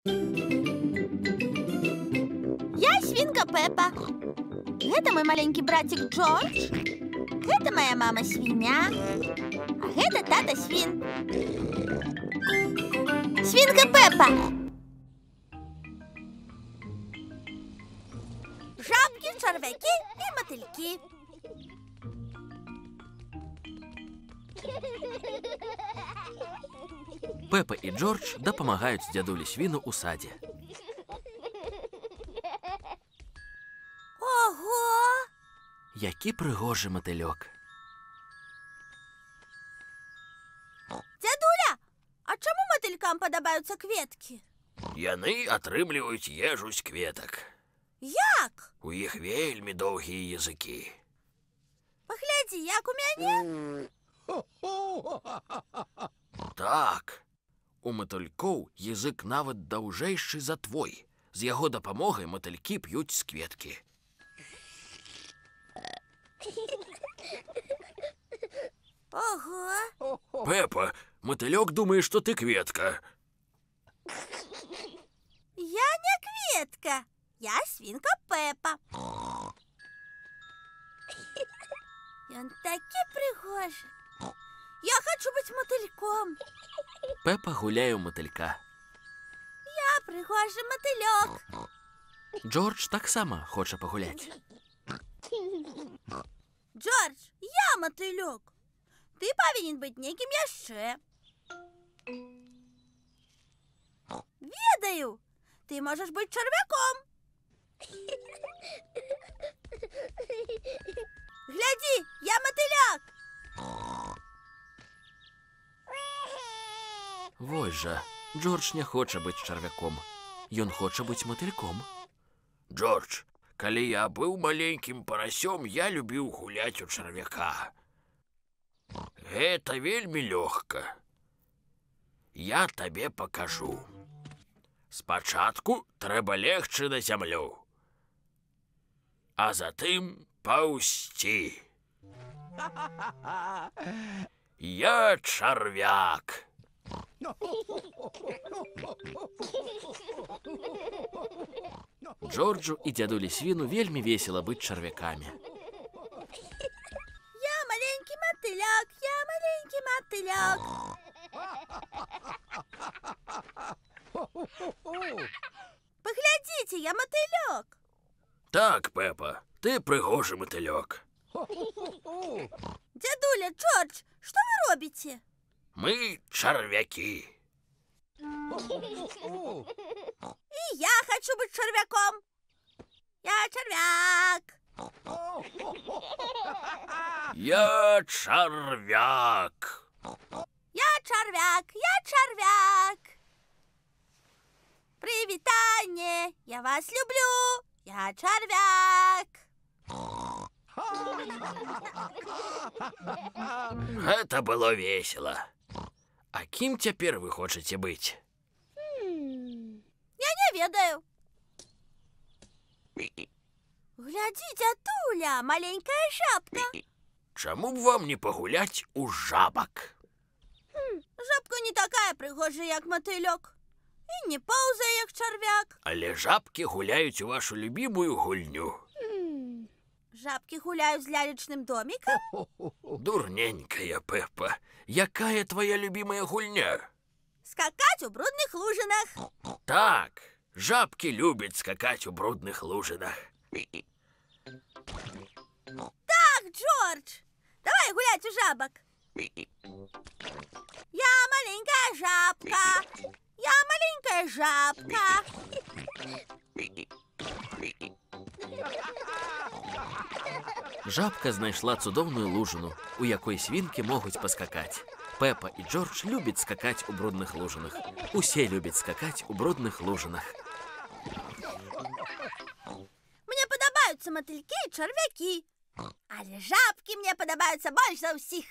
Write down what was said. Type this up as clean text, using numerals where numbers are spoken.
Я свинка Пеппа. Это мой маленький братик Джордж. Это моя мама свинья. А это тата свин. Свинка Пеппа. Жабки, червяки и мотыльки. Пеппа і Джордж допомагають дядулі свіну у саді. Ого! Який пригожий мотильок. Дядуля, а чому мотилькам подобаються кветки? Яны атрымліваюць ежу з кветак. Як? У іх вельмі доўгія языкі. Паглядзі, як у мяне. Так, у матылькоў язык нават даўжэйшы за твой. З яго дапамогай матылькі п'юць з кветкі. Ого! Пеппа, мотылёк думае, што ты кветка. Я не кветка. Я свинка Пеппа. Ён такі прыгожы. Я хочу быць мотыльком. Пеппа гуляе ў мотылька. Я прыгожы мотылёк. Джордж таксама хоча пагуляць. Джордж, я мотылёк. Ты павінен быць нейкім яшчэ. Ведаю, ты можаш быць чарвяком. Глядзі, я мотыляк. Вось жа, Джордж не хоча быць чарвяком. Ён хоча быць мотыльком. Джордж, калі я быў маленькім парасём, я любіў гуляць у чарвяка. Гэта вельмі лёгка. Я табе пакажу. Спачатку трэба легчы на зямлю, а затым паўзці. Я чарвяк. Джорджу і дзядулі свіну вельмі весела быць чарвякамі. Я маленький мотыляк, я маленький мотыляк. Поглядите, я мотылёк. Так, Пеппа, ты прыгожы мотылёк. Дядуля, Джордж, что вы робите? Мы чарвяки. И я хочу быть червяком. Я червяк. Я чарвяк. Я червяк, я червяк. Привитание, я вас люблю. Я червяк. Гэта было весело. А кім цяпер вы хочаце быць? Я не ведаю. Гляди, дядуля, маленькая жабка. Чаму б вам не пагуляць у жабак? Жабка не такая прыгожая, як мотылёк. І не паўзае, як чарвяк. Але жабкі гуляюць у вашу любімую гульню. Жабки гуляют с лялечным домиком? Дурненькая, Пеппа. Якая твоя любимая гульня? Скакать у брудных лужинах. Так, жабки любят скакать у брудных лужинах. Так, Джордж, давай гулять у жабок. Я маленькая жабка. Я маленькая жабка. Жабка знайшла цудоўную лужыну, у якой свінкі могуць паскакаць. Пеппа і Джордж любяць скакаць у брудных лужынах. Усе любяць скакаць у брудных лужынах. Мне падабаюцца матылькі і чарвякі. Але жабкі мне падабаюцца больш за ўсіх.